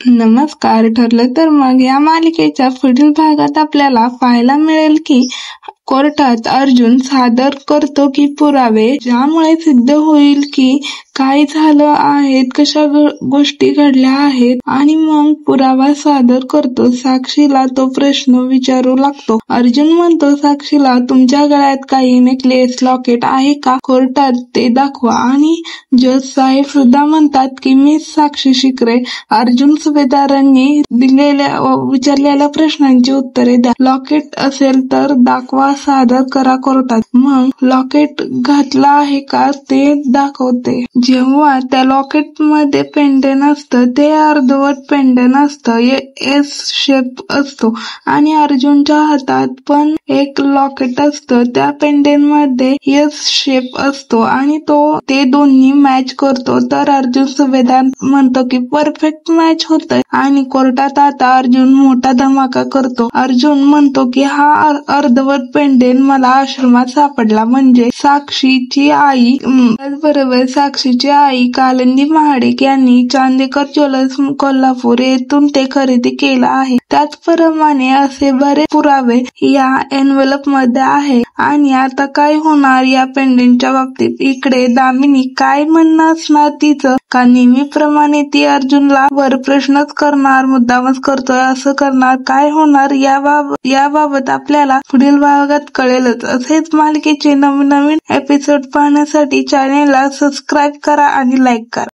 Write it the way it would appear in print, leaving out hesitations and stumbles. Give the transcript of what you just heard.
नमस्कार. ठरलं तर मग या मालिकेच्या पुढील भागात आपल्याला पाहायला मिळेल की कोर्टात अर्जुन सादर करतो की पुरावे ज्यामुळे सिद्ध होईल की काय झालं आहे, कशा गोष्टी घडल्या आहेत, आणि मग पुरावा सादर करतो. साक्षीला तो प्रश्न विचारू लागतो. अर्जुन म्हणतो साक्षीला, तुमच्या गळ्यात काही नेकलेस लॉकेट आहे का? कोर्टात ते दाखवा. आणि जज साहेब सुद्धा म्हणतात की मिस साक्षी शिकरे, अर्जुन सुभेदारांनी विचारलेल्या प्रश्नांची उत्तरे द्या. लॉकेट असेल तर दाखवा, सादर करा कोर्टात. मग लॉकेट घातला आहे का ते दाखवते. जेव्हा त्या लॉकेट मध्ये पेंडेंट असतं ते अर्धवट पेंडेंट असतं, एस शेप असतो, आणि अर्जुनच्या हातात पण एक लॉकेट असतं. त्या पेंडेंट मध्ये एस शेप असतो आणि ते दोन्ही मॅच करतो. तर अर्जुन सुभेदार म्हणतो की परफेक्ट मॅच होतंय. आणि कोर्टात आता अर्जुन मोठा धमाका करतो. अर्जुन म्हणतो की हा अर्धवट पेंडेंट मला आश्रमात सापडला, म्हणजे साक्षीची आई. त्याचबरोबर साक्षीची आई कालिंदी महाडिक यांनी चांदेकर ज्वेलर्स कोल्हापूर येथून ते खरेदी केलं आहे. त्याचप्रमाणे असे बरेच पुरावे या एन्व्हलप मध्ये आहे. आणि आता काय होणार या पेंडेंटच्या बाबतीत? इकडे दामिनी काय म्हणणं असणार तिचं? का नेहमीप्रमाणे ती अर्जुनला वर प्रश्नच करणार, मुद्दामच करतोय असं करणार? काय होणार याबाबत आपल्याला पुढील भागात कळेलच. असेच मालिकेचे नवीन एपिसोड पाहण्यासाठी चॅनेलला सबस्क्राईब करा आणि लाईक करा.